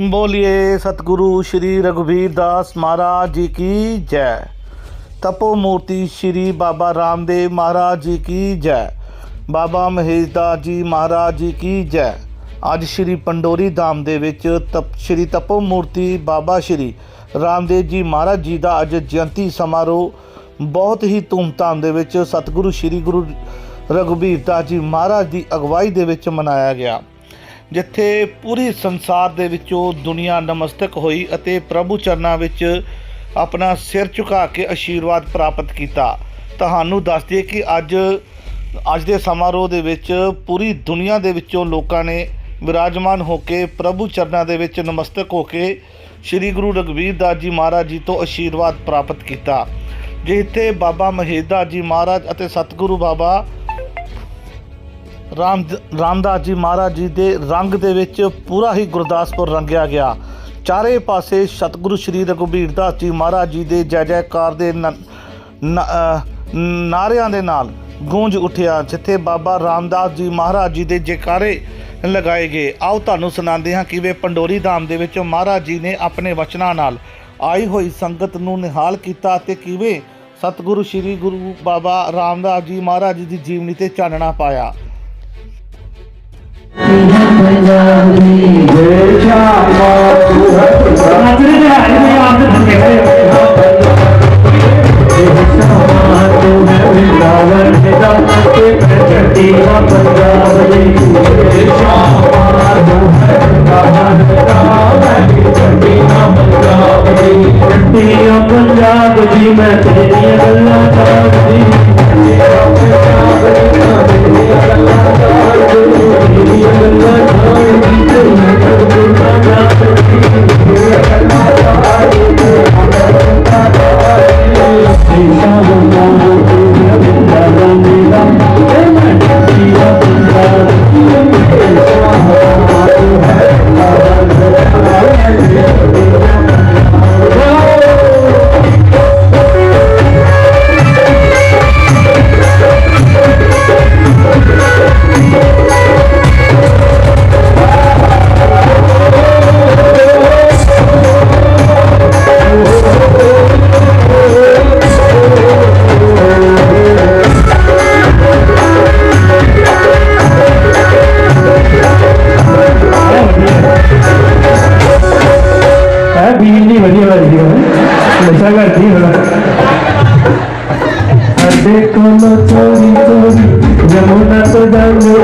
बोलिए सतगुरु श्री रघुवीर दास महाराज जी की जय। तपोमूर्ति श्री बाबा रामदेव महाराज जी की जय। बाबा महेश दास जी महाराज जी की जय। ਅੱਜ श्री पंडोरी धाम ਦੇ ਵਿੱਚ श्री तपोमूर्ति बाबा श्री रामदेव जी महाराज जी ਦਾ ਅੱਜ ਜयंती समारोह बहुत ही ਧੂਮਧਾਮ ਦੇ ਵਿੱਚ सतगुरु श्री गुरु रघुवीर दास जी महाराज ਦੀ ਅਗਵਾਈ ਦੇ ਵਿੱਚ ਮਨਾਇਆ ਗਿਆ, ਜਿੱਥੇ ਪੂਰੀ ਸੰਸਾਰ ਦੇ ਵਿੱਚੋਂ ਦੁਨੀਆ ਨਮਸਤਕ ਹੋਈ ਅਤੇ ਪ੍ਰਭੂ ਚਰਨਾਂ ਵਿੱਚ ਆਪਣਾ ਸਿਰ ਝੁਕਾ ਕੇ ਆਸ਼ੀਰਵਾਦ ਪ੍ਰਾਪਤ ਕੀਤਾ। ਤੁਹਾਨੂੰ ਦੱਸ ਦਈਏ ਕਿ ਅੱਜ ਦੇ ਸਮਾਰੋਹ ਦੇ ਵਿੱਚ ਪੂਰੀ ਦੁਨੀਆ ਦੇ ਵਿੱਚੋਂ ਲੋਕਾਂ ਨੇ ਵਿਰਾਜਮਾਨ ਹੋ ਕੇ ਪ੍ਰਭੂ ਚਰਨਾਂ ਦੇ ਵਿੱਚ ਨਮਸਤਕ ਹੋ ਕੇ ਸ਼੍ਰੀ ਗੁਰੂ ਰਘੁਵੀਰ ਦਾਸ ਜੀ ਮਹਾਰਾਜ ਜੀ ਤੋਂ ਆਸ਼ੀਰਵਾਦ ਪ੍ਰਾਪਤ ਕੀਤਾ। ਜਿੱਥੇ ਬਾਬਾ ਮਹੇਸ਼ ਦਾਸ ਜੀ ਮਹਾਰਾਜ ਅਤੇ ਸਤਿਗੁਰੂ ਬਾਬਾ ਰਾਮਦਾਸ ਜੀ ਮਹਾਰਾਜ ਜੀ ਦੇ ਰੰਗ ਦੇ ਵਿੱਚ ਪੂਰਾ ਹੀ ਗੁਰਦਾਸਪੁਰ ਰੰਗਿਆ ਗਿਆ। ਚਾਰੇ ਪਾਸੇ ਸਤਿਗੁਰੂ ਸ਼੍ਰੀ ਰਘੁਵੀਰ ਦਾਸ ਜੀ ਮਹਾਰਾਜ ਜੀ ਦੇ ਜੈ ਜੈਕਾਰ ਦੇ ਨਾਰਿਆਂ ਦੇ ਨਾਲ ਗੂੰਜ ਉੱਠਿਆ, ਜਿੱਥੇ ਬਾਬਾ ਰਾਮਦਾਸ ਜੀ ਮਹਾਰਾਜ ਜੀ ਦੇ ਜੈਕਾਰੇ ਲਗਾਏ ਗਏ। ਆਓ ਤੁਹਾਨੂੰ ਸੁਣਾਉਂਦੇ ਹਾਂ ਕਿਵੇਂ ਪੰਡੋਰੀ ਧਾਮ ਦੇ ਵਿੱਚ ਮਹਾਰਾਜ ਜੀ ਨੇ ਆਪਣੇ ਵਚਨਾਂ ਨਾਲ ਆਈ ਹੋਈ ਸੰਗਤ ਨੂੰ ਨਿਹਾਲ ਕੀਤਾ ਅਤੇ ਕਿਵੇਂ ਸਤਿਗੁਰੂ ਸ਼੍ਰੀ ਗੁਰੂ ਬਾਬਾ ਰਾਮਦਾਸ ਜੀ ਮਹਾਰਾਜ ਜੀ ਦੀ ਜੀਵਨੀ ਤੇ ਚਾਨਣਾ ਪਾਇਆ। पंजाब जी मैं तेरिया गल्लां करदी, चोरी चोरी यमुना तो जाने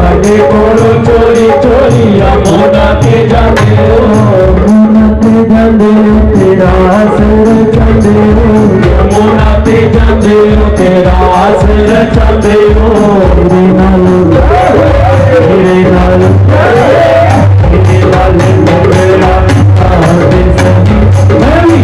आगे कोलो चोरी चोरी यमुना के जाने यमुना ते जाने तेरा असर चंदे यमुना ते जाने तेरा असर चंदे मेरे नाल मेरे नाल मेरा आते सभी मेरी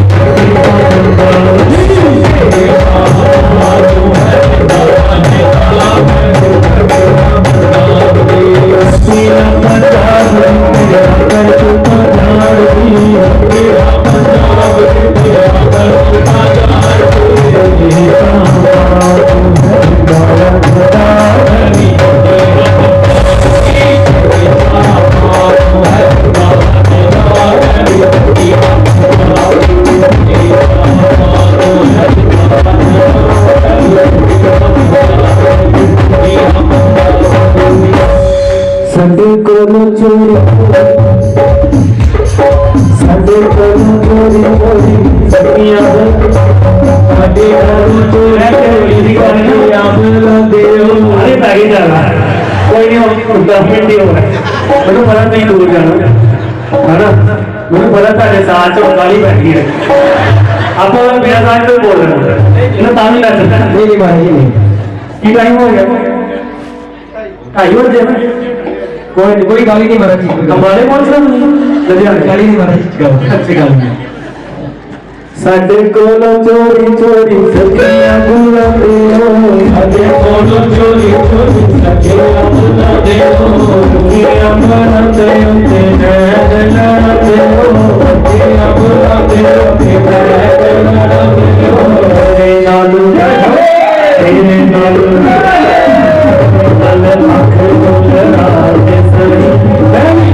ਮੈਨੂੰ ਪਤਾ ਨਹੀਂ ਦੂਰ ਜਾਣਾ ਹੈ ਨਾ, ਮੈਨੂੰ ਪਤਾ ਤੁਹਾਡੇ ਸਾਥ ਚ ਕਾਲੀ ਬੈਠੀ ਹੈ। ਆਪਾਂ ਮੇਰਾ ਸਾਥ ਤੋਂ ਬੋਲ ਰਹੇ ਇਹਨਾਂ ਤਾਂ ਨਹੀਂ ਕਰ ਸਕਦਾ। ਨਹੀਂ ਭਾਈ ਜੀ ਨਹੀਂ, ਕੀ ਟਾਈਮ ਹੋ ਗਿਆ? 2:30 ਵਜੇ। ਕੋਈ ਗੱਲ ਨਹੀਂ ਮਹਾਰਾਜ ਜੀ, ਕੰਬਾਲੇ ਪਹੁੰਚਣਾ ਲੁਧਿਆਣੇ ਕਾਲੀ ਨਹੀਂ ਮਹਾਰਾਜ ਜੀ, ਗੱਲ ਅੱਛੀ ਗੱਲ ਨਹੀਂ। ਸਾਡੇ ਕੋਲੋਂ ਚੋਰੀ ਚੋਰੀ ਸੱਜੀਆਂ ਗੁਲਾਂ ਦੇ ਸਾਡੇ ਕੋਲੋਂ ਚੋਰੀ ਚੋਰੀ ਸੱਜੀਆਂ ਗੁਲਾਂ ਦੇ ਦੁਨੀਆ ਮਨਾਂ ਦੇ ਉੱਤੇ ਨੈਣ ਲੜਦੇ ਦੁਨੀਆ ਗੁਲਾਂ ਦੇ ਉੱਤੇ ਨੈਣ ਲੜਦੇ ਤੇਰੇ ਨਾਲ ਤੇਰੇ ਨਾਲ ਅੱਖ ਤੋਂ ਲੜਾ ਕੇ ਸਰੀ ਮੈਂ ਵੀ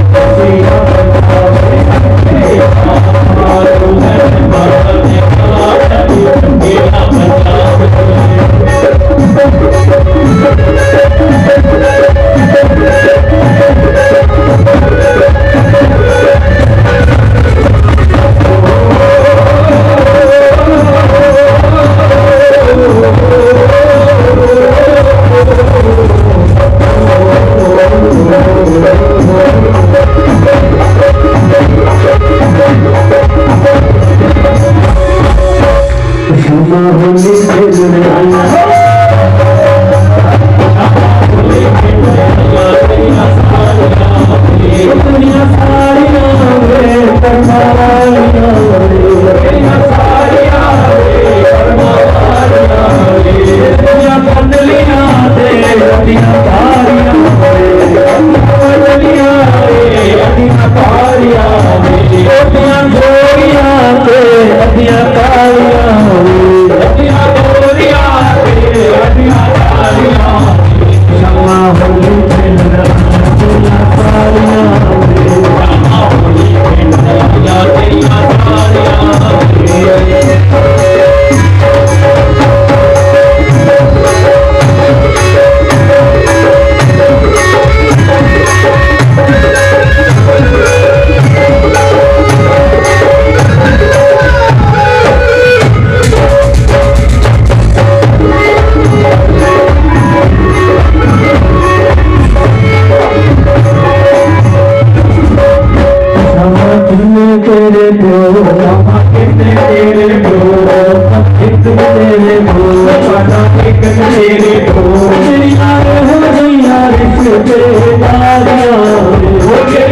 हो गया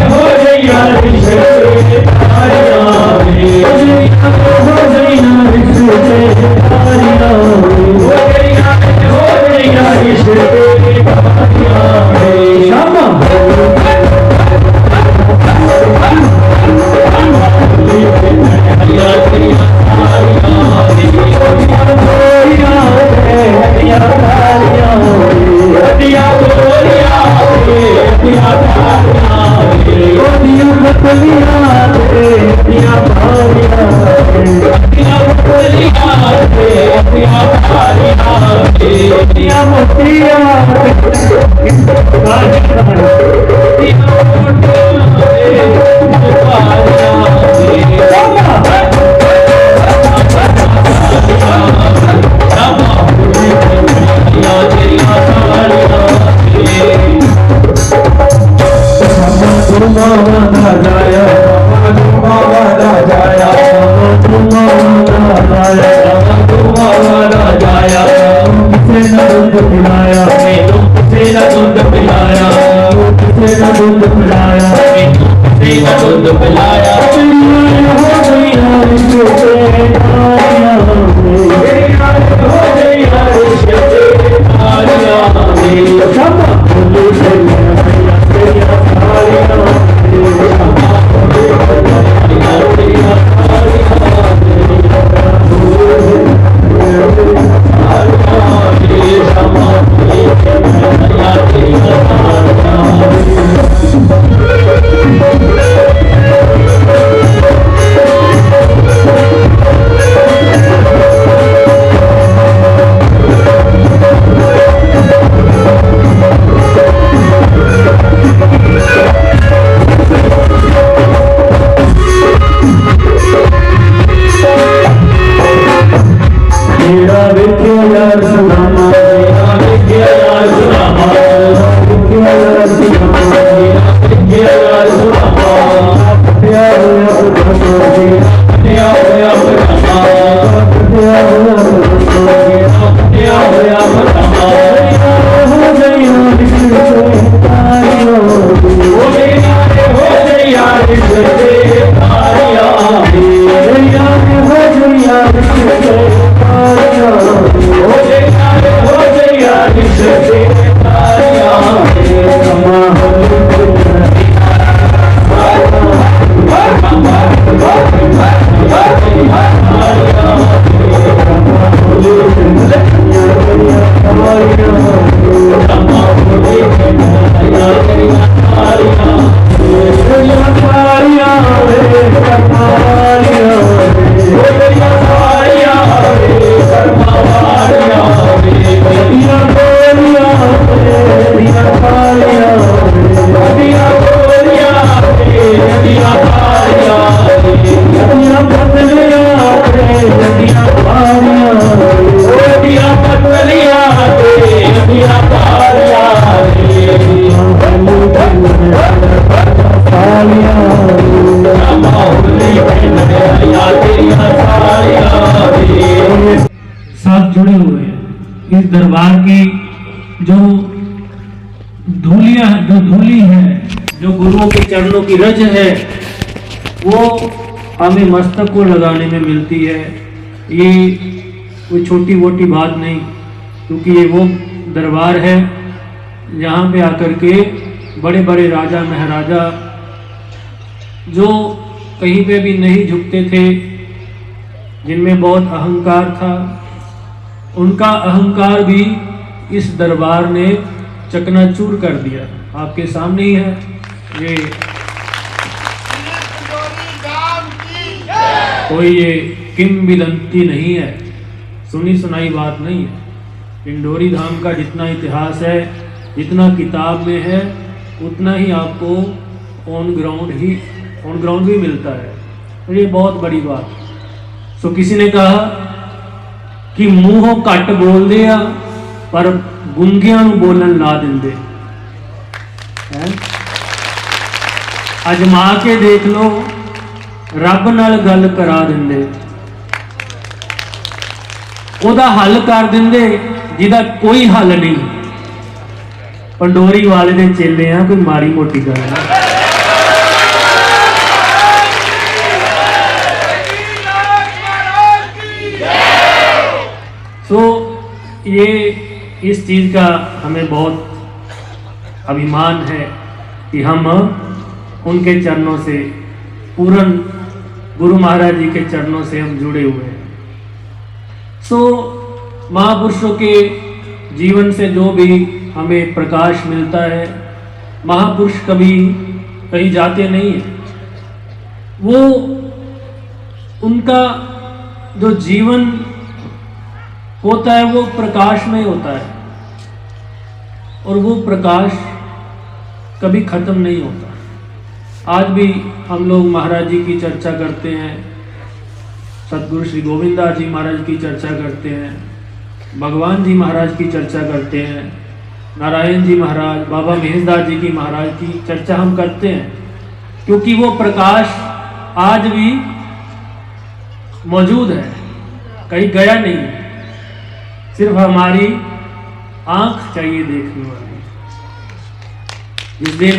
रिश्ते तारियां हो गया रिश्ते तारियां हो गया रिश्ते तारियां शामा सब जुड़े हुए हैं इस दरबार की जो धूली है, जो गुरुओं के चरणों की रज है, वो हमें मस्तक को लगाने में मिलती है। ये कोई छोटी मोटी बात नहीं, क्योंकि ये वो दरबार है जहाँ पे आकर के बड़े बड़े राजा महाराजा जो कहीं पे भी नहीं झुकते थे, जिनमें बहुत अहंकार था, उनका अहंकार भी इस दरबार ने चकनाचूर कर दिया। आपके सामने ही है ये, कोई ये किंवदंती नहीं है, सुनी सुनाई बात नहीं है। पिंडोरी धाम का जितना इतिहास है, जितना किताब में है, उतना ही आपको ऑन ग्राउंड भी मिलता है। तो ये बहुत बड़ी बात। सो किसी ने कहा कि मूहों घट बोलते आ पर गुंगियां नूं बोलन ला देंदे। अजमा के देख लो, रब नाल गल करा देंदे, ओदा हल कर देंदे जिहदा कोई हल नहीं। पंडोरी वाले दे चेले हैं, कोई माड़ी मोटी गल है। तो ये इस चीज का हमें बहुत अभिमान है कि हम उनके चरणों से, पूर्ण गुरु महाराज जी के चरणों से हम जुड़े हुए हैं। सो महापुरुषों के जीवन से जो भी हमें प्रकाश मिलता है, महापुरुष कभी कहीं जाते नहीं है, वो उनका जो जीवन होता है वो प्रकाश में होता है, और वो प्रकाश कभी खत्म नहीं होता। आज भी हम लोग महाराज जी की चर्चा करते हैं, सतगुरु श्री गोविंददास जी महाराज की चर्चा करते हैं, भगवान जी महाराज की चर्चा करते हैं, नारायण जी महाराज, बाबा महेशदास जी की महाराज की चर्चा हम करते हैं, क्योंकि वो प्रकाश आज भी मौजूद है, कहीं गया नहीं है। सिर्फ हमारी आंख चाहिए देखने वाली। जिस दिन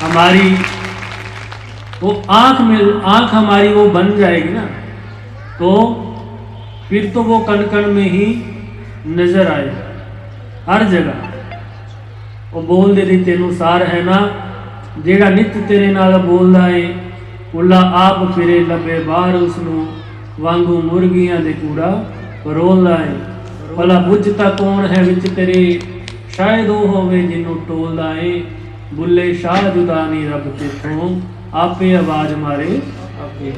हमारी वो आंख हमारी वो बन जाएगी ना, तो फिर तो वो कण कण में ही नजर आएगा, हर जगह। वो बोल दे दी तेनू सार है ना, जेड़ा नित तेरे नाल बोलदा है, उला आप फिरे लबे बाहर उसनू, वांगू मुर्गियां दे कूड़ा रोलदा है। भला बुझता कौन है विच तेरे, शायद वो होवे जिन्नू टोलदा है, बुल्ले शाह जुदा नहीं रब तेथों, आपे आवाज मारे आपे।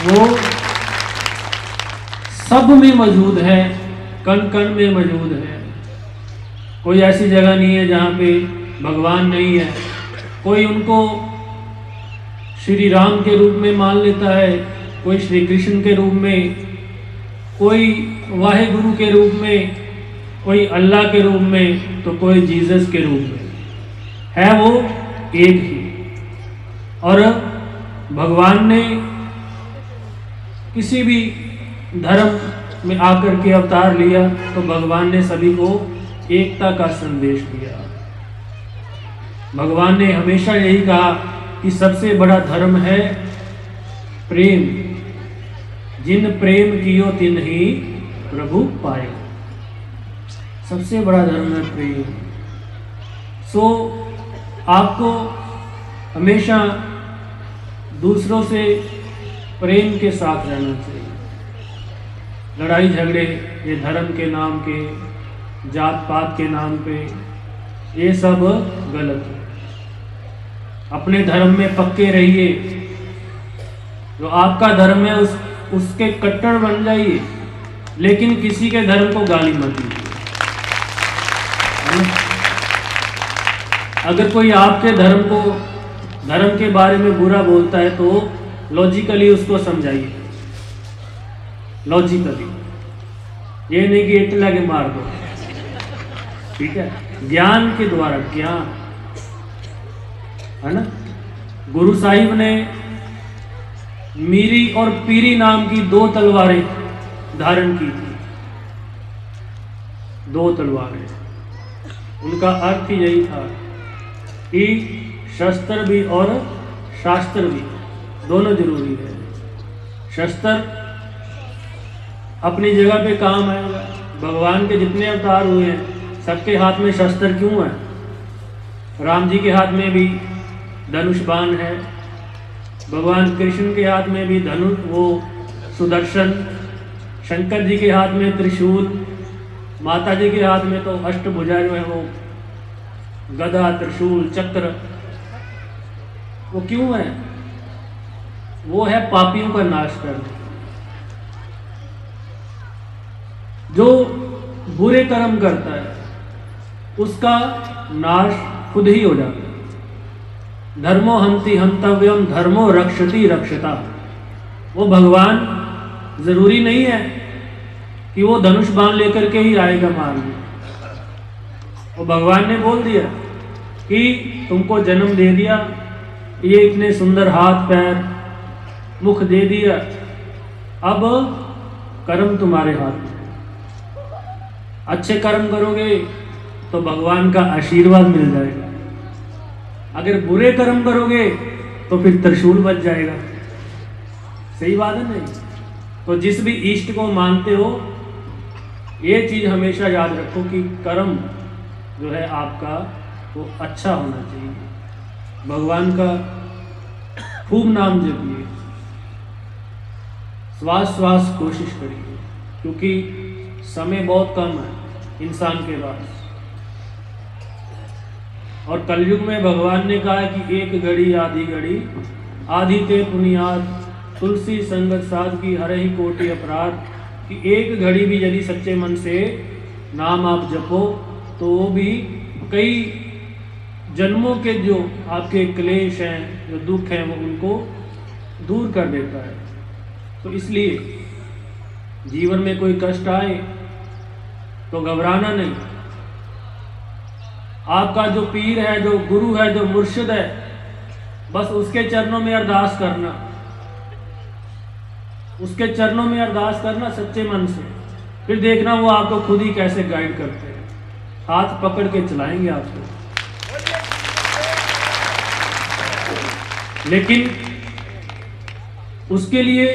वो सब में मौजूद है, कण कण में मौजूद है। कोई ऐसी जगह नहीं है जहाँ पे भगवान नहीं है। कोई उनको श्री राम के रूप में मान लेता है, कोई श्री कृष्ण के रूप में, कोई वाहे गुरु के रूप में, कोई अल्लाह के रूप में, तो कोई जीसस के रूप में। है वो एक ही। और भगवान ने किसी भी धर्म में आकर के अवतार लिया तो भगवान ने सभी को एकता का संदेश दिया। भगवान ने हमेशा यही कहा कि सबसे बड़ा धर्म है प्रेम, जिन प्रेम कियो तिन ही प्रभु पायो। सबसे बड़ा धर्म है प्रेम। सो आपको हमेशा दूसरों से प्रेम के साथ रहना चाहिए। लड़ाई झगड़े ये धर्म के नाम के, जात पात के नाम पे, ये सब गलत है। अपने धर्म में पक्के रहिए। जो आपका धर्म है उसके कट्टर बन जाइए, लेकिन किसी के धर्म को गाली मत दीजिए। अगर कोई आपके धर्म के बारे में बुरा बोलता है तो लॉजिकली उसको समझाइए, लॉजिकली, ये नहीं कि इट लगे मार दो, ठीक है। ज्ञान के द्वारा, ज्ञान है ना। गुरु साहिब ने मीरी और पीरी नाम की 2 तलवारें धारण की थी। 2 तलवारें, उनका अर्थ ही यही था कि शस्त्र भी और शास्त्र भी दोनों जरूरी है। शस्त्र अपनी जगह पे काम आएगा। भगवान के जितने अवतार हुए हैं सबके हाथ में शस्त्र क्यों है? राम जी के हाथ में भी धनुष बाण है, भगवान कृष्ण के हाथ में भी धनुष वो सुदर्शन, शंकर जी के हाथ में त्रिशूल, माता जी के हाथ में तो अष्टभुजा जो है वो गदा, त्रिशूल, चक्र। वो क्यों है? वो है पापियों का नाश करना। जो बुरे कर्म करता है उसका नाश खुद ही हो जाता है। धर्मो हंति हंतव्यम धर्मो रक्षति रक्षता। वो भगवान जरूरी नहीं है कि वो धनुष बाण लेकर के ही आएगा मारने। वो भगवान ने बोल दिया कि तुमको जन्म दे दिया, ये इतने सुंदर हाथ पैर मुख दे दिया, अब कर्म तुम्हारे हाथ में। अच्छे कर्म करोगे तो भगवान का आशीर्वाद मिल जाएगा। अगर बुरे कर्म करोगे तो फिर त्रिशूल बच जाएगा। सही बात है नहीं? तो जिस भी इष्ट को मानते हो, ये चीज हमेशा याद रखो कि कर्म जो है आपका वो अच्छा होना चाहिए। भगवान का खूब नाम जपिए, श्वास श्वास कोशिश करिए, क्योंकि समय बहुत कम है इंसान के पास। और कलयुग में भगवान ने कहा कि एक घड़ी आधी ते पुनियाद, तुलसी संगत साध की हरहि कोटि अपराध। कि एक घड़ी भी यदि सच्चे मन से नाम आप जपो तो वो भी कई जन्मों के जो आपके क्लेश हैं, जो दुख हैं, वो उनको दूर कर देता है। तो इसलिए जीवन में कोई कष्ट आए तो घबराना नहीं। आपका जो पीर है, जो गुरु है, जो मुर्शिद है, बस उसके चरणों में अरदास करना, उसके चरणों में अरदास करना सच्चे मन से। फिर देखना वो आपको खुद ही कैसे गाइड करते हैं, हाथ पकड़ के चलाएंगे आपको। लेकिन उसके लिए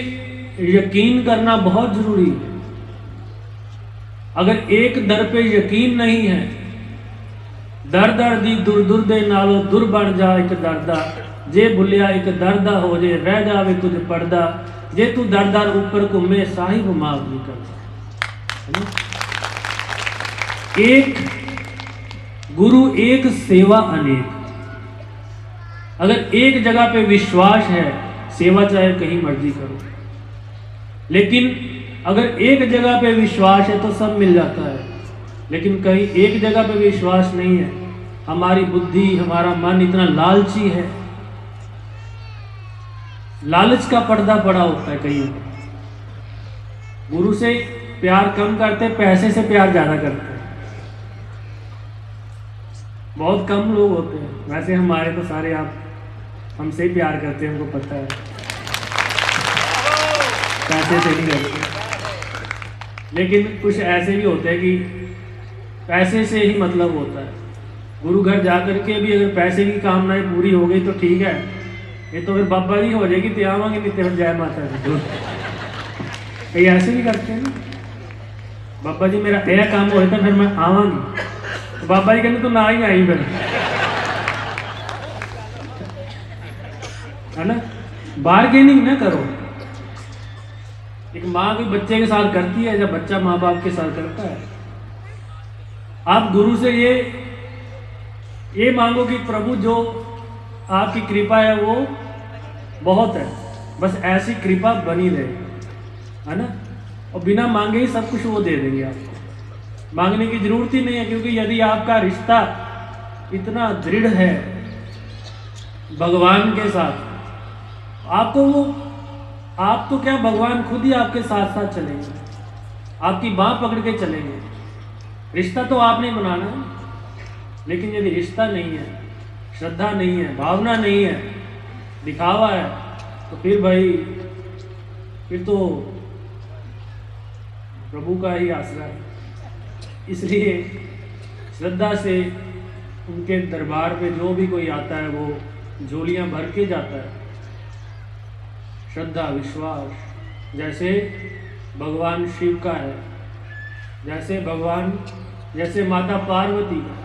यकीन करना बहुत जरूरी है। अगर एक दर पे यकीन नहीं है, दर दर दी दुर दुर दे नालों दुर बन जा एक दरदा, जे भुलिया एक दरदा हो जे रह जावे कुछ पड़दा, जे तू दर दर ऊपर घूमे साहिब माफ नहीं करता। एक गुरु एक सेवा अनेक। अगर एक जगह पे विश्वास है, सेवा चाहे कहीं मर्जी करो। लेकिन अगर एक जगह पे विश्वास है तो सब मिल जाता है। लेकिन कहीं एक जगह पे विश्वास नहीं है, हमारी बुद्धि, हमारा मन इतना लालची है, लालच का पर्दा पड़ा होता है। कहीं गुरु से प्यार कम करते, पैसे से प्यार ज्यादा करते हैं। बहुत कम लोग होते हैं। वैसे हमारे तो सारे आप हमसे ही प्यार करते हैं, हमको पता है, पैसे से नहीं करते। लेकिन कुछ ऐसे भी होते हैं कि पैसे से ही मतलब होता है। गुरु घर जा करके भी अगर पैसे की कामनाएं पूरी हो गई तो ठीक है, ये तो फिर बाबा जी हो जाएगी, ते आवांगे नहीं तो जय माता दी। कई ऐसे भी करते हैं ना, बाबा जी मेरा यह काम हो था फिर मैं आवांगी, तो बाबा जी कहते तो ना ही आई फिर, है ना। बार्गेनिंग ना करो। एक माँ भी बच्चे के साथ करती है, जब बच्चा माँ बाप के साथ करता है। आप गुरु से ये मांगो कि प्रभु जो आपकी कृपा है वो बहुत है, बस ऐसी कृपा बनी रहे, है ना। और बिना मांगे ही सब कुछ वो दे देंगे आपको। मांगने की जरूरत ही नहीं है, क्योंकि यदि आपका रिश्ता इतना दृढ़ है भगवान के साथ, आपको वो, आप तो क्या, भगवान खुद ही आपके साथ साथ चलेंगे, आपकी बांह पकड़ के चलेंगे। रिश्ता तो आपने बनाना है। लेकिन यदि रिश्ता नहीं है, श्रद्धा नहीं है, भावना नहीं है, दिखावा है, तो फिर भाई फिर तो प्रभु का ही आसरा है। इसलिए श्रद्धा से उनके दरबार पे जो भी कोई आता है वो झोलियां भर के जाता है। श्रद्धा विश्वास जैसे भगवान शिव का है, जैसे माता पार्वती का,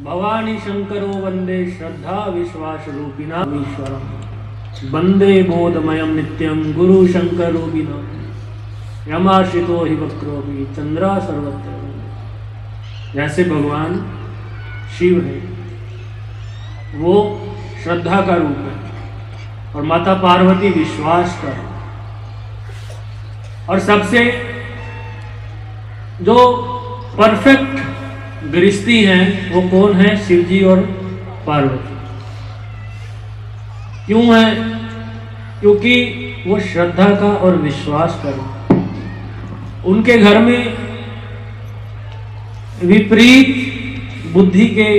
भवानी शंकरो वंदे श्रद्धा विश्वास रूपिणा ईश्वरम, वंदे बोधमयम नित्यम गुरु शंकर रूपिणा, यमाश्रितो हि वक्रो भी चंद्रा सर्वत्र। जैसे भगवान शिव है, वो श्रद्धा का रूप है, और माता पार्वती विश्वास का। और सबसे जो परफेक्ट गृहस्थी हैं वो कौन है? शिव जी और पार्वती। क्यों है? क्योंकि वो श्रद्धा का और विश्वास का रूप। उनके घर में विपरीत बुद्धि के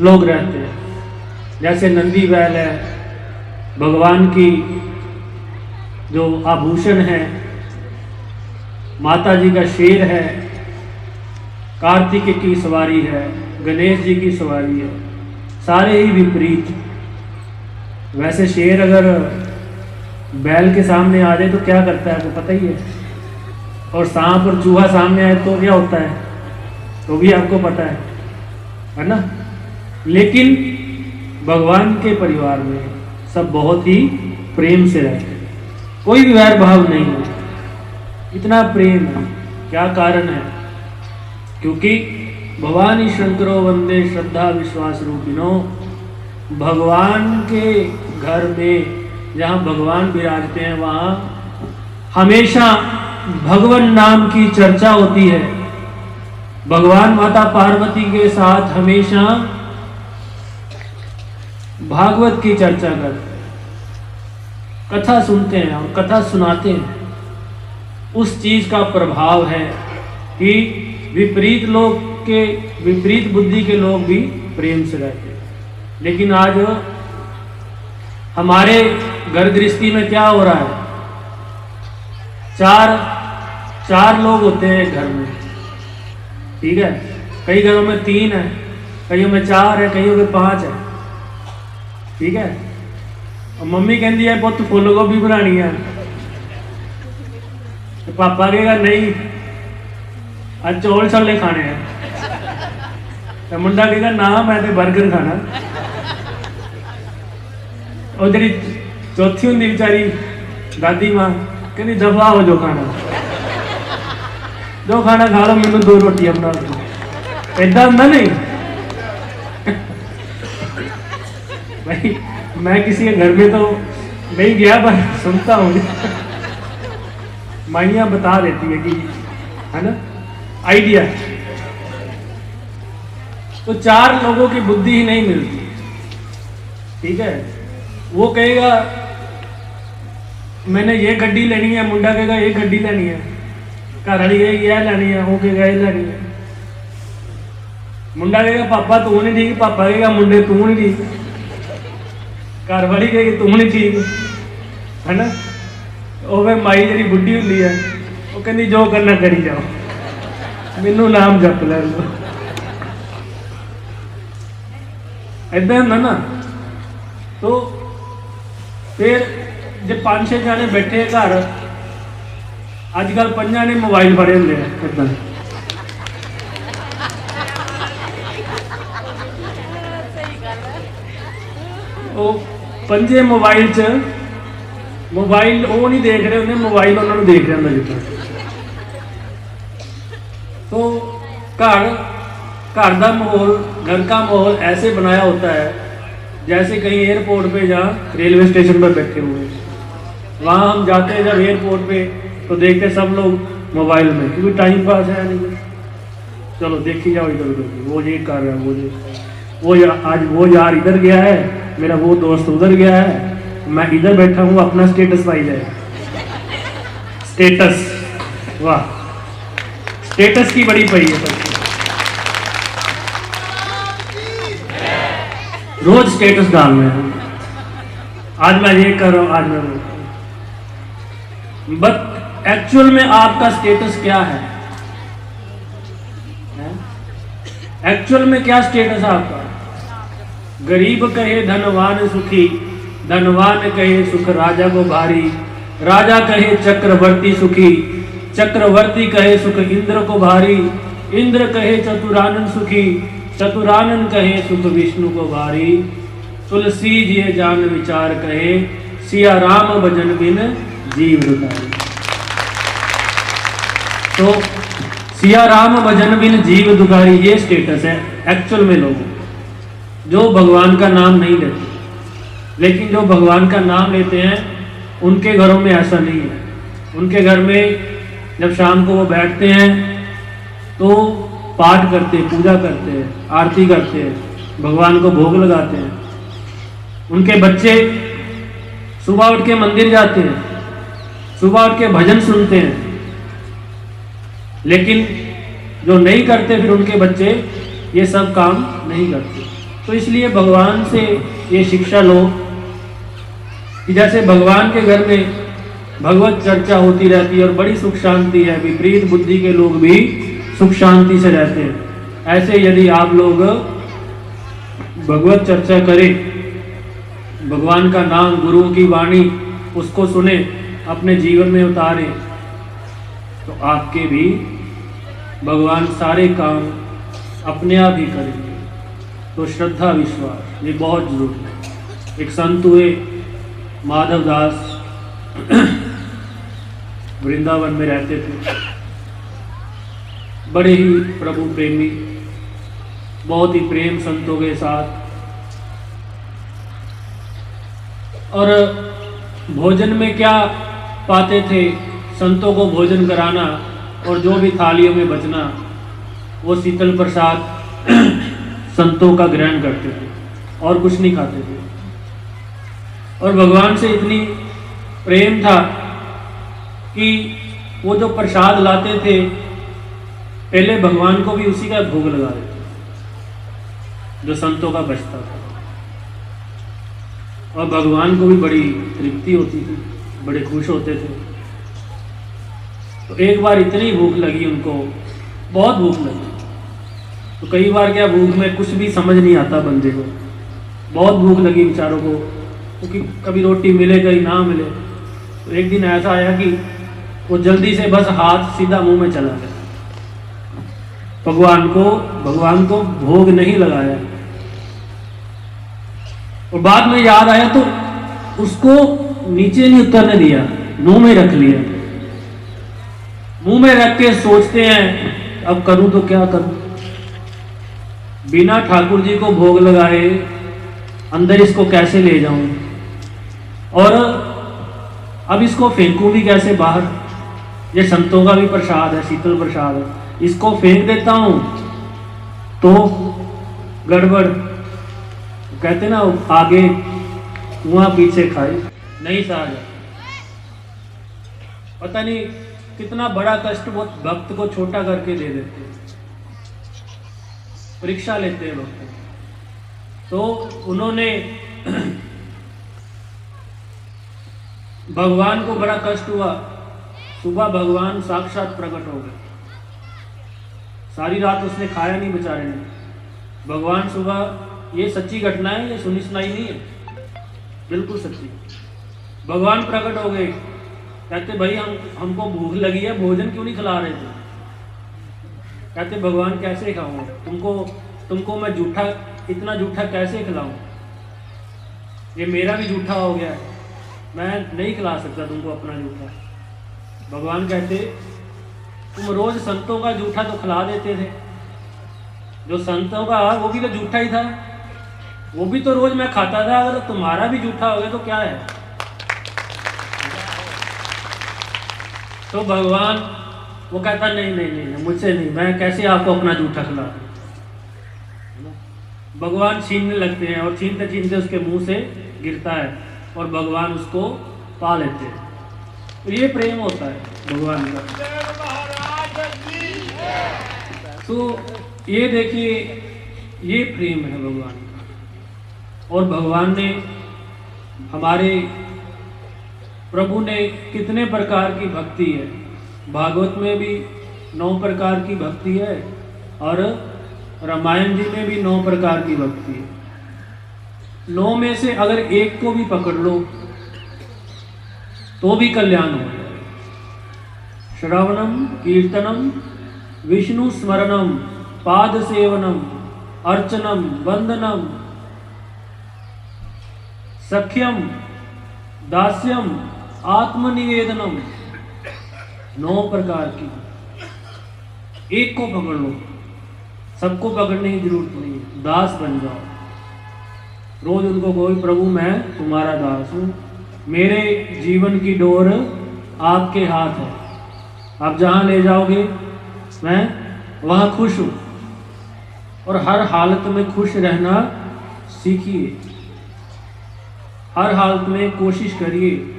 लोग रहते हैं। जैसे नंदी बैल है, भगवान की जो आभूषण है, माता जी का शेर है, कार्तिक की सवारी है, गणेश जी की सवारी है, सारे ही विपरीत। वैसे शेर अगर बैल के सामने आ जाए तो क्या करता है आपको पता ही है, और सांप और चूहा सामने आए तो क्या होता है तो भी आपको पता है ना। लेकिन भगवान के परिवार में सब बहुत ही प्रेम से रहते हैं, कोई भी वैर भाव नहीं है, इतना प्रेम है। क्या कारण है? क्योंकि भवानी शंकरो वंदे श्रद्धा विश्वास रूपिणो। भगवान के घर में जहाँ भगवान विराजते हैं वहाँ हमेशा भगवान नाम की चर्चा होती है। भगवान माता पार्वती के साथ हमेशा भागवत की चर्चा करते हैं, कथा सुनते हैं और कथा सुनाते हैं। उस चीज का प्रभाव है कि विपरीत लोग के, विपरीत बुद्धि के लोग भी प्रेम से रहते हैं। लेकिन आज हमारे घर गृहस्थी में क्या हो रहा है? चार लोग होते हैं घर में, ठीक है। कई घरों में 3 है, कईयों में 4 है, कईयों में 5 है, ठीक है। और मम्मी कहती है पुत फुल गोभी बनानी है, तो पापा कहेगा नहीं आज चौल छले खाने हैं, तो मुंडा कहेगा ना मैं तो बर्गर खाना। और जी चौथी होंगी बेचारी दादी माँ कहती दफा हो जो खाना खा लो, मैंने 2 रोटियां बना दो। ऐसा होंगे नहीं भाई, मैं किसी के घर में तो नहीं गया पर सुनता हूँ, माइयाँ बता देती है कि है ना आइडिया। तो 4 लोगों की बुद्धि ही नहीं मिलती, ठीक है। वो कहेगा मैंने ये गड्डी लेनी है, मुंडा कहेगा ये गड्डी लेनी है, घर वाली कहेगी यह लेनी है, वो कहेगा ये लेनी है। मुंडा कहेगा पापा तू नहीं ठीक, पापा कहेगा मुंडे तू नहीं ठीक, घर वाली कहेगी तू नहीं ठीक, है ना। ਉਹ ਵੇ ਮਾਈ ਜਿਹੜੀ ਬੁੱਢੀ ਹੁੰਦੀ ਹੈ ਉਹ ਕਹਿੰਦੀ ਜੋ ਕਰਨਾ ਕਰੀ ਜਾਓ, ਮੈਨੂੰ ਨਾਮ ਜਪ ਲੈ ਲਓ। ऐसा ਹੁੰਦਾ ना। तो फिर जे 5-6 जाने बैठे घर, अजकल 5 ने मोबाइल फड़े होंगे इदा, वो 5 मोबाइल वो नहीं देख रहे होंगे, मोबाइल उन्होंने देख रहा होंगे जितना। तो घर का माहौल, घर का माहौल ऐसे बनाया होता है जैसे कहीं एयरपोर्ट पे या रेलवे स्टेशन पर बैठे हुए हैं। वहाँ हम जाते हैं जब एयरपोर्ट पे तो देखते सब लोग मोबाइल में, क्योंकि टाइम पास है नहीं, चलो देखी जाओ इधर उधर, वो ये कर रहा है, वो आज वो यार इधर गया है, मेरा वो दोस्त उधर गया है, मैं इधर बैठा हूँ, अपना स्टेटस पाई जाए। स्टेटस, वाह, स्टेटस की बड़ी पड़ी है सबकी। रोज स्टेटस डाल रहे हैं, आज मैं ये कर रहा हूँ, आज मैं वो। बट एक्चुअल में आपका स्टेटस क्या है? एक्चुअल में क्या स्टेटस है आपका? गरीब कहे धनवान सुखी, धनवान कहे सुख राजा को भारी, राजा कहे चक्रवर्ती सुखी, चक्रवर्ती कहे सुख इंद्र को भारी, इंद्र कहे चतुरानन सुखी, चतुरानन कहे सुख विष्णु को भारी, तुलसी जी जान विचार कहे, सिया राम भजन बिन जीव दुखारी। तो सिया राम भजन बिन जीव दुखारी, ये स्टेटस है एक्चुअल में लोगों, जो भगवान का नाम नहीं लेते। लेकिन जो भगवान का नाम लेते हैं उनके घरों में ऐसा नहीं है। उनके घर में जब शाम को वो बैठते हैं तो पाठ करते हैं, पूजा करते हैं, आरती करते हैं, भगवान को भोग लगाते हैं। उनके बच्चे सुबह उठ के मंदिर जाते हैं, सुबह उठ के भजन सुनते हैं। लेकिन जो नहीं करते फिर उनके बच्चे ये सब काम नहीं करते। तो इसलिए भगवान से ये शिक्षा लो कि जैसे भगवान के घर में भगवत चर्चा होती रहती है और बड़ी सुख शांति है, विपरीत बुद्धि के लोग भी सुख शांति से रहते हैं। ऐसे यदि आप लोग भगवत चर्चा करें, भगवान का नाम, गुरु की वाणी उसको सुने, अपने जीवन में उतारें, तो आपके भी भगवान सारे काम अपने आप ही करेंगे। तो श्रद्धा विश्वास ये बहुत जरूरी है। एक संत हुए माधव दास, वृंदावन में रहते थे, बड़े ही प्रभु प्रेमी, बहुत ही प्रेम संतों के साथ। और भोजन में क्या पाते थे, संतों को भोजन कराना और जो भी थालियों में बचना वो शीतल प्रसाद संतों का ग्रहण करते थे और कुछ नहीं खाते थे। और भगवान से इतनी प्रेम था कि वो जो प्रसाद लाते थे पहले भगवान को भी उसी का भोग लगा देते, जो संतों का बचता था। और भगवान को भी बड़ी तृप्ति होती थी, बड़े खुश होते थे। तो एक बार इतनी भूख लगी उनको, बहुत भूख लगी। तो कई बार क्या, भूख में कुछ भी समझ नहीं आता बंदे को, बहुत भूख लगी बेचारों को, क्योंकि कभी रोटी मिले कहीं ना मिले। तो एक दिन ऐसा आया कि वो जल्दी से बस हाथ सीधा मुंह में चला गया, भगवान को भोग नहीं लगाया। और बाद में याद आया तो उसको नीचे नहीं उतरने दिया, मुंह में रख लिया। मुंह में रख के सोचते हैं अब करूं तो क्या करूं, बिना ठाकुर जी को भोग लगाए अंदर इसको कैसे ले जाऊं, और अब इसको फेंकूं भी कैसे बाहर। ये संतों का भी प्रसाद है, शीतल प्रसाद है, इसको फेंक देता हूं तो गड़बड़। कहते ना, आगे कुआं पीछे खाए, नहीं सहा जाता। पता नहीं कितना बड़ा कष्ट वो भक्त को छोटा करके दे देते हैं, परीक्षा लेते हैं भक्त। तो उन्होंने भगवान को बड़ा कष्ट हुआ। सुबह भगवान साक्षात प्रकट हो गए, सारी रात उसने खाया नहीं बेचारे ने। भगवान सुबह, ये सच्ची घटना है, ये सुनी सुनाई नहीं है, बिल्कुल सच्ची। भगवान प्रकट हो गए, कहते भाई हमको भूख लगी है, भोजन क्यों नहीं खिला रहे थे। कहते भगवान कैसे खाऊं, तुमको मैं जूठा, इतना जूठा कैसे खिलाऊं, ये मेरा भी जूठा हो गया है, मैं नहीं खिला सकता तुमको अपना जूठा। भगवान कहते तुम रोज संतों का जूठा तो खिला देते थे, जो संतों का वो भी तो जूठा ही था, वो भी तो रोज मैं खाता था, अगर तुम्हारा भी जूठा हो गया तो क्या है। तो भगवान वो कहता नहीं नहीं नहीं, मुझसे नहीं, मैं कैसे आपको अपना जूठा खिला। भगवान छीनने लगते हैं और छीनते छीनते उसके मुंह से गिरता है और भगवान उसको पा लेते हैं। तो ये प्रेम होता है भगवान का। तो ये देखिए, ये प्रेम है भगवान का। और भगवान ने, हमारे प्रभु ने कितने प्रकार की भक्ति है। भागवत में भी 9 प्रकार की भक्ति है और रामायण जी में भी 9 प्रकार की भक्ति है। 9 में से अगर एक को भी पकड़ लो तो भी कल्याण हो जाए। श्रवणम कीर्तनम विष्णु स्मरणम पाद सेवनम अर्चनम वंदनम सख्यम दास्यम आत्मनिवेदनम, 9 प्रकार की। एक को पकड़ लो, सबको पकड़ने की जरूरत नहीं, दास बन जाओ। रोज उनको कोई, प्रभु मैं तुम्हारा दास हूं, मेरे जीवन की डोर आपके हाथ है, आप जहां ले जाओगे मैं वहां खुश हूं। और हर हालत में खुश रहना सीखिए, हर हालत में कोशिश करिए,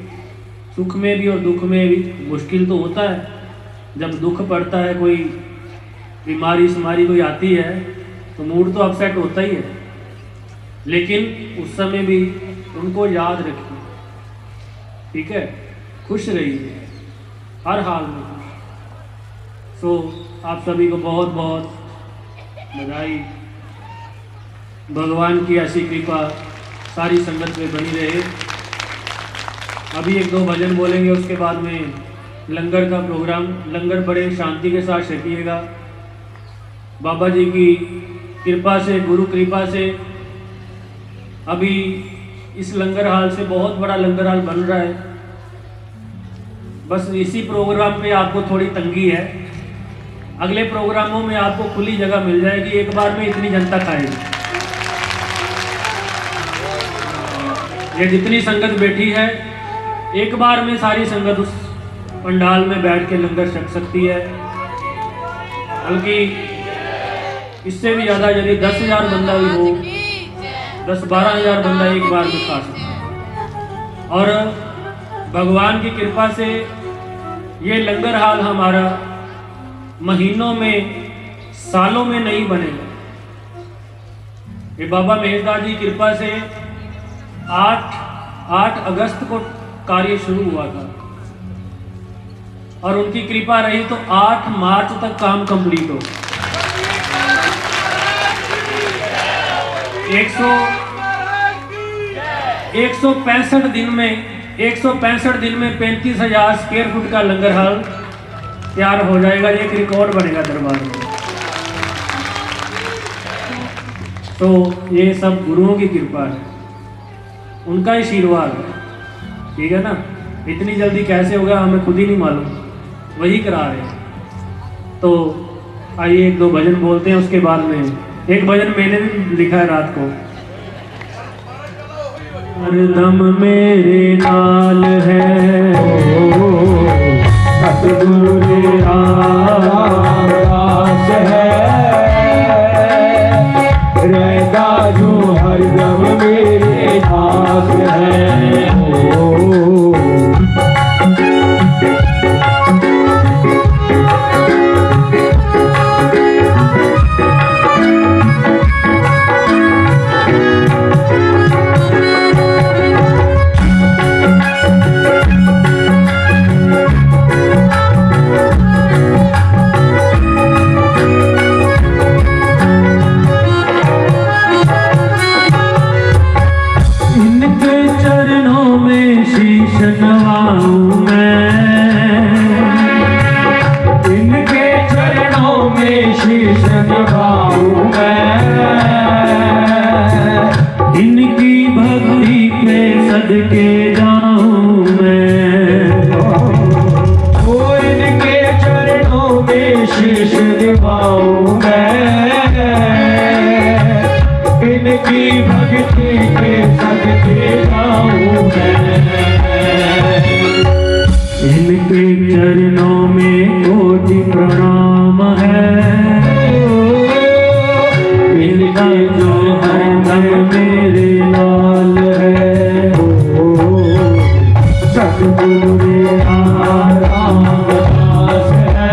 सुख में भी और दुख में भी। मुश्किल तो होता है, जब दुख पड़ता है, कोई बीमारी शुमारी कोई आती है तो मूड तो अपसेट होता ही है, लेकिन उस समय भी उनको याद रखिए, ठीक है, खुश रहिए, हर हाल में खुश। सो आप सभी को बहुत बहुत बधाई। भगवान की ऐसी कृपा सारी संगत में बनी रहे। अभी एक दो भजन बोलेंगे, उसके बाद में लंगर का प्रोग्राम। लंगर बड़े शांति के साथ छकिएगा। बाबा जी की कृपा से, गुरु कृपा से अभी इस लंगर हाल से बहुत बड़ा लंगर हाल बन रहा है। बस इसी प्रोग्राम पे आपको थोड़ी तंगी है, अगले प्रोग्रामों में आपको खुली जगह मिल जाएगी। एक बार में इतनी जनता खाएगी। ये जितनी संगत बैठी है, एक बार में सारी संगत उस पंडाल में बैठ के लंगर छक सकती है। बल्कि इससे भी ज़्यादा यदि 10,000 बंदा भी हो, 10-12 हज़ार बंदा एक बार में खा सकता है। और भगवान की कृपा से ये लंगर हाल हमारा महीनों में, सालों में नहीं बनेगा। ये बाबा महेशदास जी की कृपा से 8 अगस्त को कार्य शुरू हुआ था और उनकी कृपा रही तो 8 मार्च तक काम कंप्लीट हो। 165 दिन में 35,000 स्क्वायर फुट का लंगर हाल तैयार हो जाएगा। ये एक रिकॉर्ड बनेगा दरबार में। तो ये सब गुरुओं की कृपा है, उनका आशीर्वाद है। ठीक है ना। इतनी जल्दी कैसे होगा हमें खुद ही नहीं मालूम, वही करा रहे हैं। तो आइए एक दो भजन बोलते हैं, उसके बाद में एक भजन मैंने भी लिखा है रात को। हरदम मेरे नाल है सतगुरु रामदास है, रहता जो हरदम मेरे पास है। चरणों में कोटि प्रणाम है, इनका जो हरदम मेरे लाल है। सतगुरु रामदास है,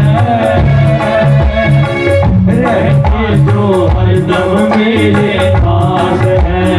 रहते जो हरदम मेरे पास है।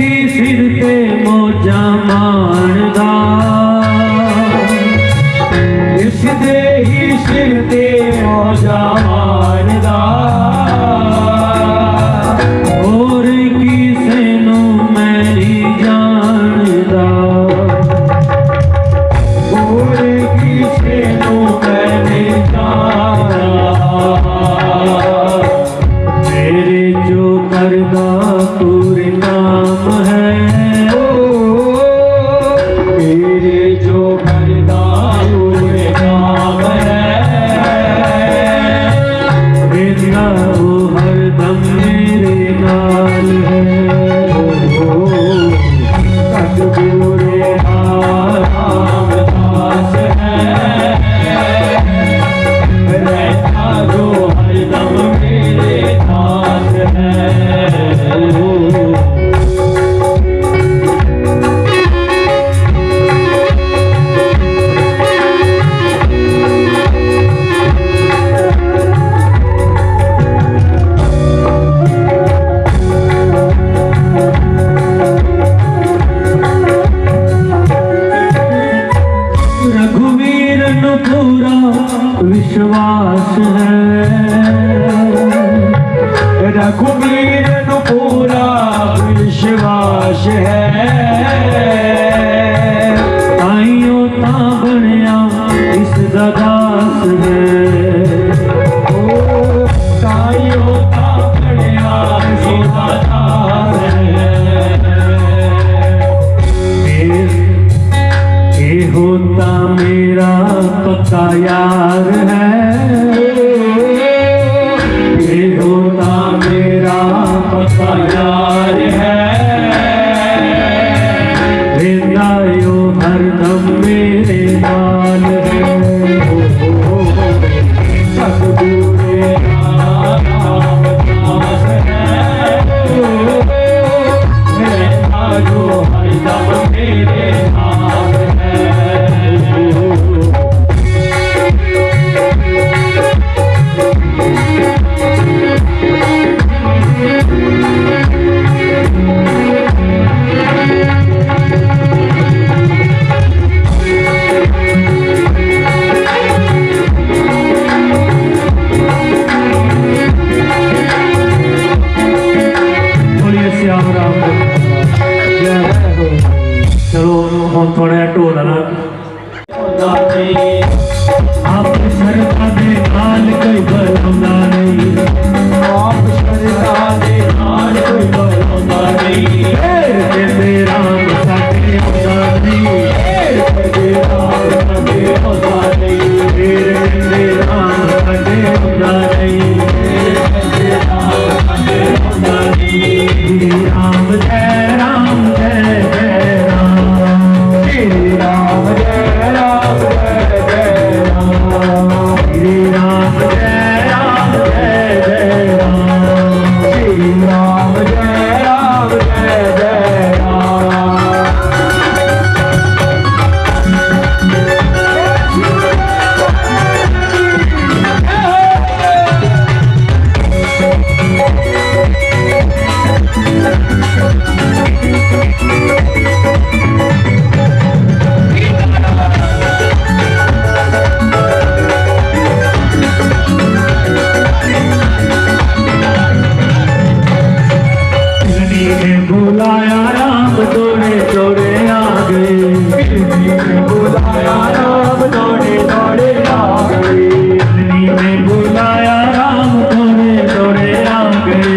ही सिर ते मौजा मारदा, इस दे ही सिर ते मौजा मारदा, और किसे नू मैं नहीं जानदा, और किसे नू मैं नहीं जानदा, मेरे जो करदा पूरे नाम है, मेरे जो करदा पूरे नाम है, मेरा वो हरदम मेरे नाल है, सतगुरे रामदास है, रहता जो हरदम मेरे नाल है। रघुवीर नु पूरा विश्वास है, रघुवीर नु पूरा विश्वास है, ताइयों ता बनया इस दास है, ओ ताइयों ता बनया इस दास है, ये होता मेरा पक्का यार है, ये होता मेरा पक्का यार है, रहना यो हरदम मेरे नाल है, सतगुरे रामदास है, रहना जो हरदम मेरे नाल है। बोलिए श्याम राम चलो हम थोड़ा ढोल ना आप शरता दे नाल कोई बलौंदा नहीं, आप शरता दे नाल कोई बलौंदा नहीं, कहते राम साडे औंदा नहीं, कहते राम साडे औंदा नहीं, कहते राम साडे औंदा नहीं, कहते राम साडे औंदा नहीं, राम जय राम जय जय राम, श्री राम जय राम जय जय राम, श्री राम जय राम जय जय राम, श्री राम जय राम जय जय राम। बुलाया राम दौड़े दौड़े आ गए, बुलाया राम दौड़े दौड़े आ गए, में बुलाया राम दौड़े दौड़े आ गए,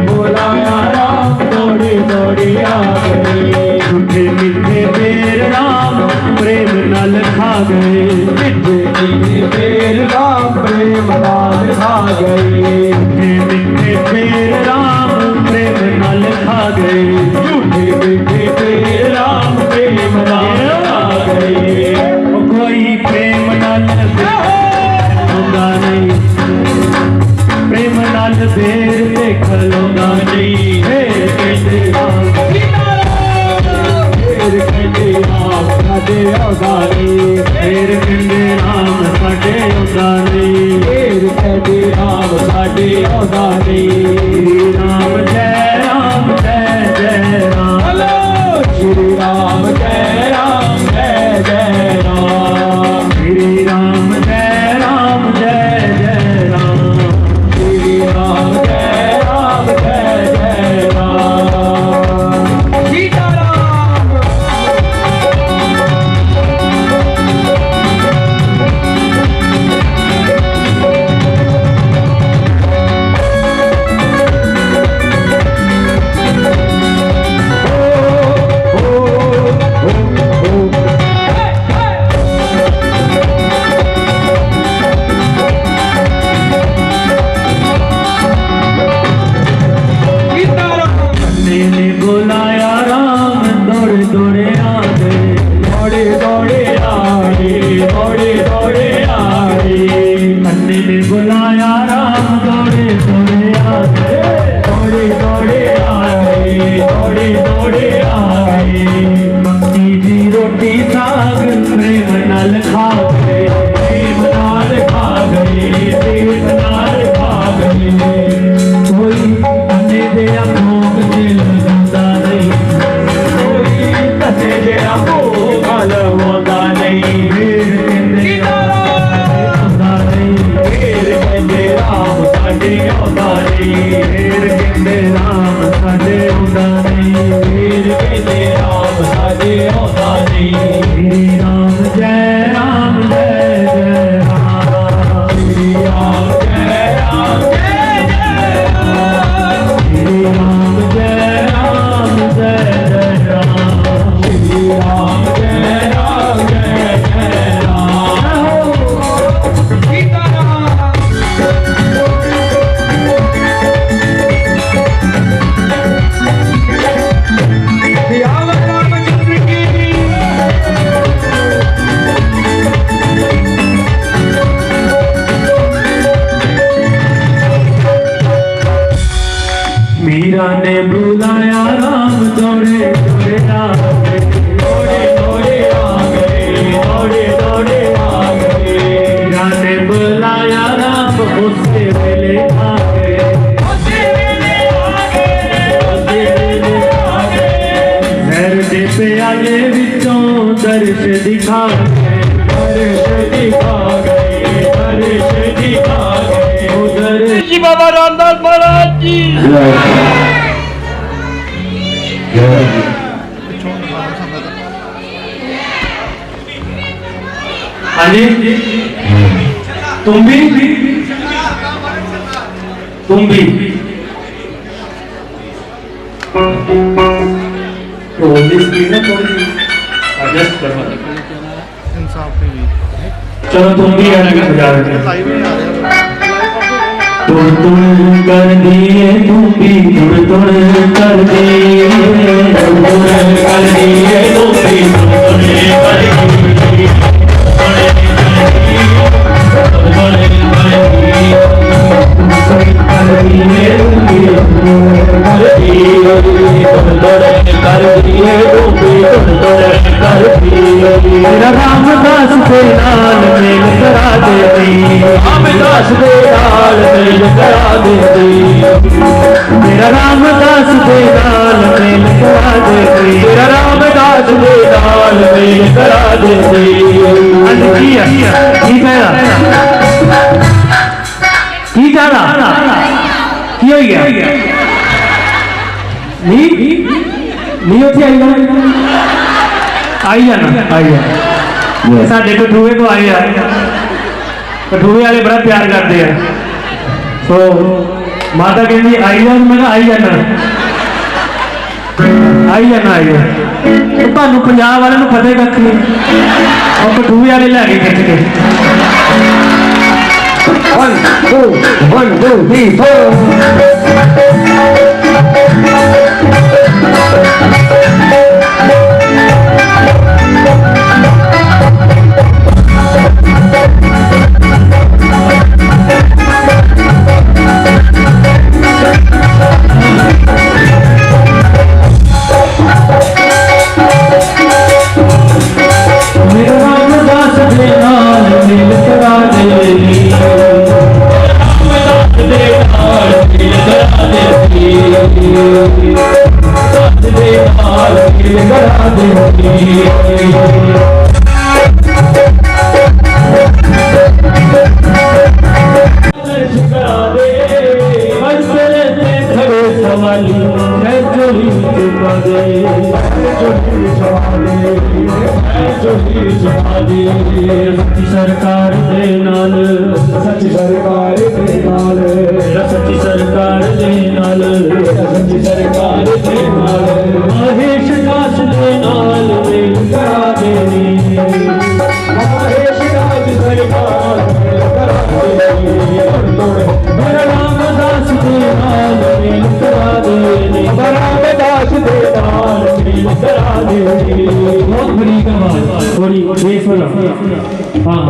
बुलाया राम दौड़े दौड़े आ गए, झूठे मीठे पेर राम प्रेम नल खा गए, मीठे मीठे पेर राम प्रेम नल खा गए, मीठे मीठे पेर राम प्रेम नल खा गए, झूठे मीठे पेर राम प्रेम नल खा गए, कोई प्रेम नल खलोंदा नहीं, प्रेम नल देर ते खलोंदा नहीं, हे कहते राम दौड़े आ गए मक्की दी रोटी साग प्रेम नाल खा गए प्रेम नाल खा गए प्रेम नाल खा गए कोई अन्ने दे भोग दिल जाता नहीं कोई कसे दे भोग गल होता नहीं फिर कहंदे आंदा नहीं फिर कहंदे राम साडे आंदा नहीं फिर कहंदे राम साडे आंदा नहीं फिर कहंदे राम साडे आंदा नहीं श्री राम जय राम जय जय राम श्री राम जय राम जय जय राम श्री राम जय राम जय जय राम श्री राम जय राम जय जय राम सीताराम सियावर रामचंद्र की मीरा ने बुलाया राम दौड़े दौड़े आ गए दौड़े दौड़े आ गए दौड़े दौड़े आ गए मीरा ने बुलाया राम उससे वेले आ गए उससे वेले आ गए उससे वेले आ गए नहर दे प्याले विचों दर्श दिखा गए दर्श दिखा गए दर्श दिखा गए उधर जी बाबा रामदास महाराज जी हाँ जी तुम भी तो स्क्रीन ना थोड़ी एडजस्ट करवा चलो तुम भी आने का बजा रहे तुड़ तुड़ कर दिए तुम भी तुड़ तुड़ कर दिए तुड़ तुड़ कर दिए तुम भी तुड़ तुड़ कर दिए मेरा रामदास के नाल मेल करा दे रामदास के नाल मेल करा दे मेरा रामदास के नाल मेल करा दे मेरा रामदास के नाल मेल करा दे की हो गया नहीं उठे आई जाना साढ़े कठुए को आए कठुए वाले बड़ा प्यार करते हैं तो माता कहती आई जा मैं आई जाना तो पंजाब वाले पता कख नहीं और कठुए वाले लै गए खिंच के 1 2 3 4 सरकार दे नाल सच्ची सरकार दे नाल सच्ची सरकार दे नाल सच्ची सरकार दे नाल महेश दास दे नाल मेल करा देनी महेश दास सरकार मेल करा देनी मेरा रामदास दे नाल मेल करा देनी रामदास दे नाल मेल करा देनी बहुत बड़ी कमाल थोड़ी बेसुरा हाँ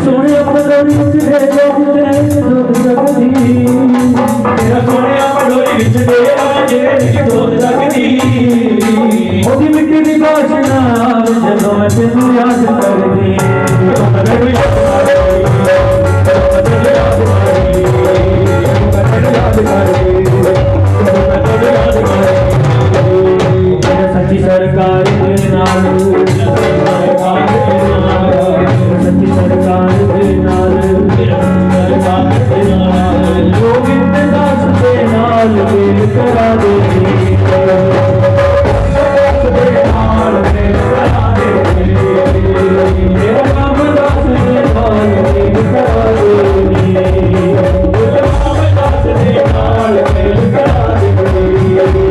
सोने पलोरी विच दे जोत जगदी तेरा सोने पलोरी विच दे जोत जगदी ओदी मिट्टी दी बाशना जदों मैं तेनू याद करदी तेनू याद सच्ची सरकार दे नाल सच्ची सरकार दे नाल गोविंद दास दे नाल मेल करा दे मेरा काम दास दे नाल मेल करा दे दास दे नाल मेल करा दे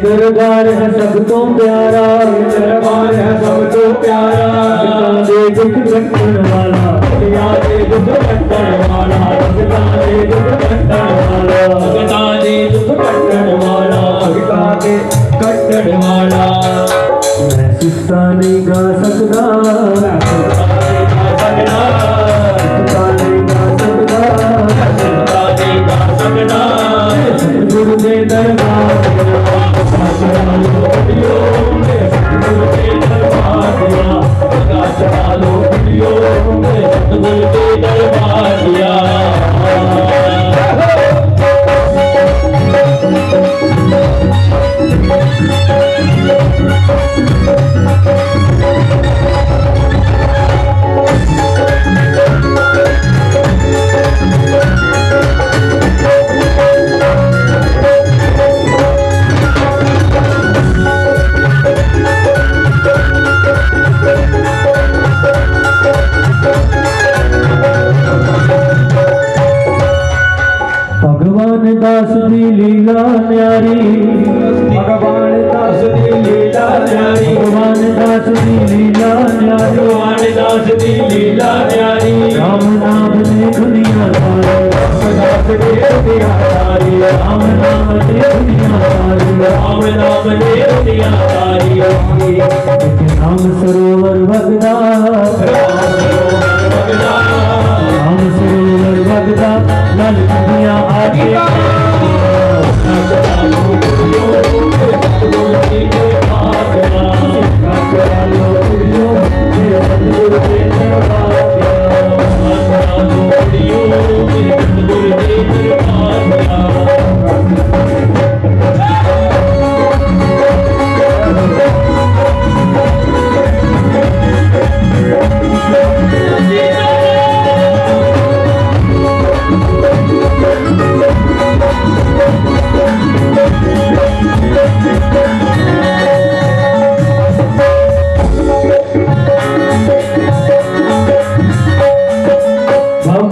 दरबार है सब तो प्यारा दरबार है सब तो प्यारा दे दुख कटन वाला दे दुख कटन वाला दे दुख कटन वाला दे दुख कटन वाला दे कटन वाला मैं सिस्ता नहीं गा सकता गुरु दे दरबार भगवान दास दी लीला न्यारी भगवान दास दी लीला न्यारी भगवान दास दी लीला न्यारी भगवान दास दी लीला न्यारी राम नाम ने दुनिया सारी दास ने दुनिया सारी राम नाम ने दुनिया सारी राम नाम ने दुनिया सारी राम सरोवर भगदा राम सरोवर भगदा नल दुनिया आगे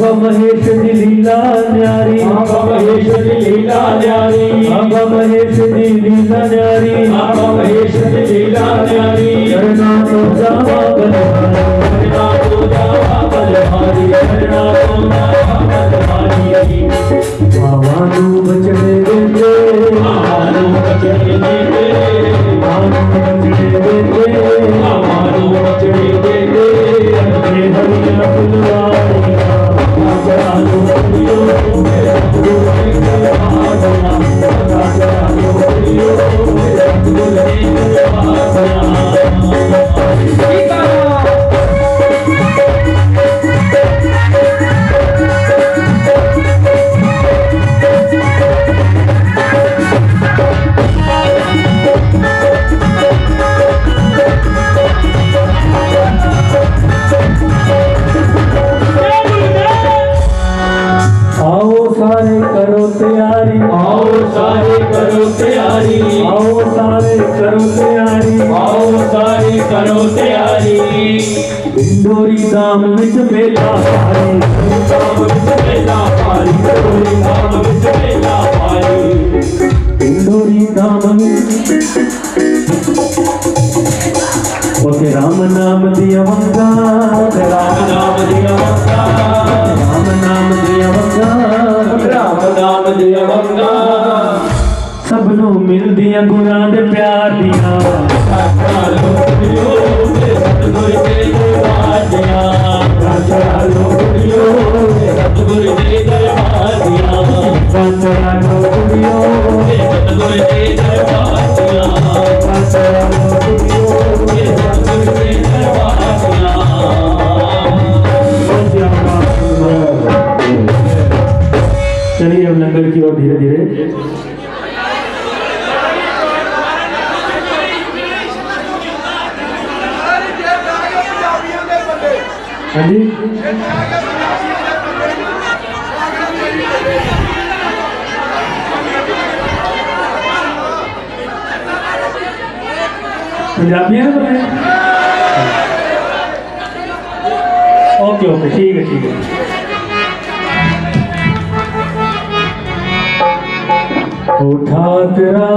बाबा महेश दी लीला न्यारी बाबा महेश दी लीला न्यारी बाबा महेश दी लीला न्यारी बाबा महेश दी लीला न्यारी करना तो जावा बलहारी करना तो जावा बलहारी करना तो जावा बलहारी बावानु बचने देते बावानु बचने देते बावानु बचने देते बावानु बचने देते हरिया फुलवारी ਰਾਜ ਅਵੰਗਾ ਸਭ ਨੂੰ ਮਿਲਦੀਆਂ ਗੁਰਾਂ ਦੇ ਪਿਆਰ ਦੀਆਂ ਸਾਡਾ ਲੋਕਿਓ ਤੇ ਸਤਿਗੁਰ ਦੇ ਦਰਬਾਰੀਆਂ ਸਾਡਾ ਲੋਕਿਓ ਤੇ ਸਤਿਗੁਰ ਦੇ ਦਰਬਾਰੀਆਂ ਸਾਡਾ ਲੋਕਿਓ ਤੇ ਸਤਿਗੁਰ ਦੇ ਦਰਬਾਰੀਆਂ ਸਾਡਾ ਲੋਕਿਓ ਤੇ ਸਤਿਗੁਰ ਦੇ ਦਰਬਾਰੀਆਂ चलिए अब लंगर की ओर धीरे धीरे हाँ जी पंजाबी है ओके ओके ठीक है उठाकरा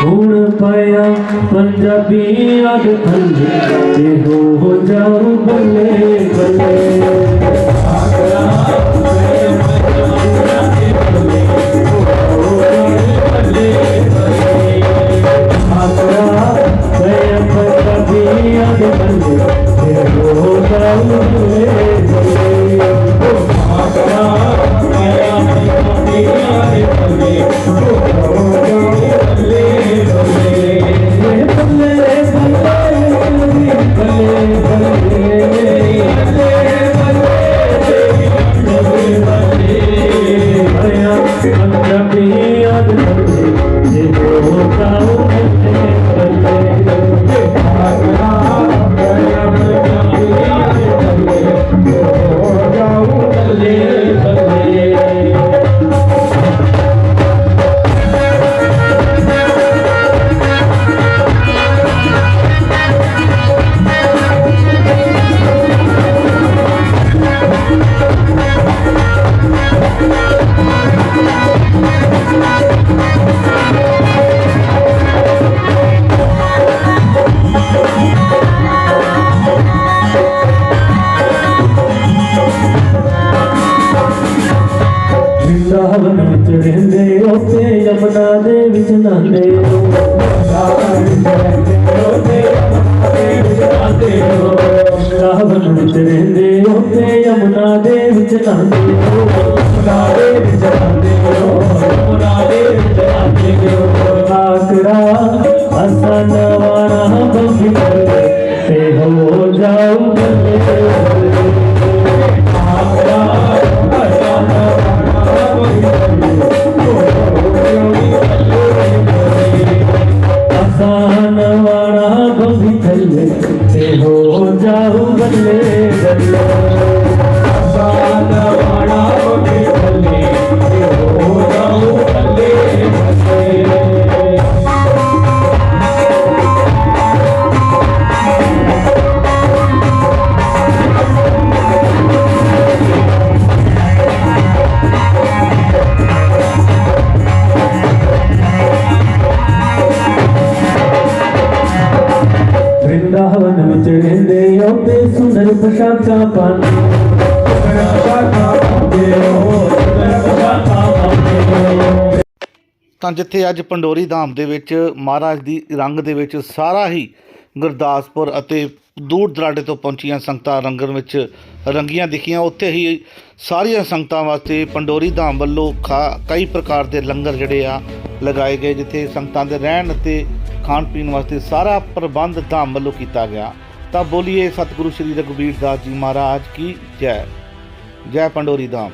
हुण पाया पंजाबी अग थल्ले ते हो जाओ बल्ले बल्ले उठाकरा पंजाबी अग थल्ले ते हो जाओ बल्ले यमुना दे विच नहांदे रावण विच रहिंदे ओते यमुना दे विच आकरा हसन वाला बंगी ते हो जाओ बल्ले आकरा हसन आसान वाला बंगी थल्ले ते हो जाओ बल्ले बल्ले आसान वाला बंगी थल्ले ते हो जाओ बल्ले बल्ले वृंदावन विच रहिंदे ओते सुंदर पोशाका पांदे ਤਾਂ ਜਿੱਥੇ ਅੱਜ ਪੰਡੋਰੀ ਧਾਮ ਦੇ ਵਿੱਚ ਮਹਾਰਾਜ ਦੀ ਰੰਗ ਦੇ ਵਿੱਚ ਸਾਰਾ ਹੀ ਗੁਰਦਾਸਪੁਰ ਅਤੇ ਦੂਰ ਦਰਾਡੇ ਤੋਂ ਪਹੁੰਚੀਆਂ ਸੰਗਤਾਂ ਲੰਗਰ ਵਿੱਚ ਰੰਗੀਆਂ ਦਿਖੀਆਂ, ਉੱਥੇ ਹੀ ਸਾਰੀਆਂ ਸੰਗਤਾਂ ਵਾਸਤੇ ਪੰਡੋਰੀ ਧਾਮ ਵੱਲੋਂ ਕਈ ਪ੍ਰਕਾਰ ਦੇ ਲੰਗਰ ਜਿਹੜੇ ਆ ਲਗਾਏ ਗਏ, ਜਿੱਥੇ ਸੰਗਤਾਂ ਦੇ ਰਹਿਣ ਅਤੇ ਖਾਣ ਪੀਣ ਵਾਸਤੇ ਸਾਰਾ ਪ੍ਰਬੰਧ ਧਾਮ ਵੱਲੋਂ ਕੀਤਾ ਗਿਆ। ਤਾਂ ਬੋਲੀਏ ਸਤਿਗੁਰੂ ਸ਼੍ਰੀ ਰਘੁਬੀਰ ਦਾਸ ਜੀ ਮਹਾਰਾਜ ਕੀ ਜੈ। ਜੈ ਪੰਡੋਰੀ ਧਾਮ।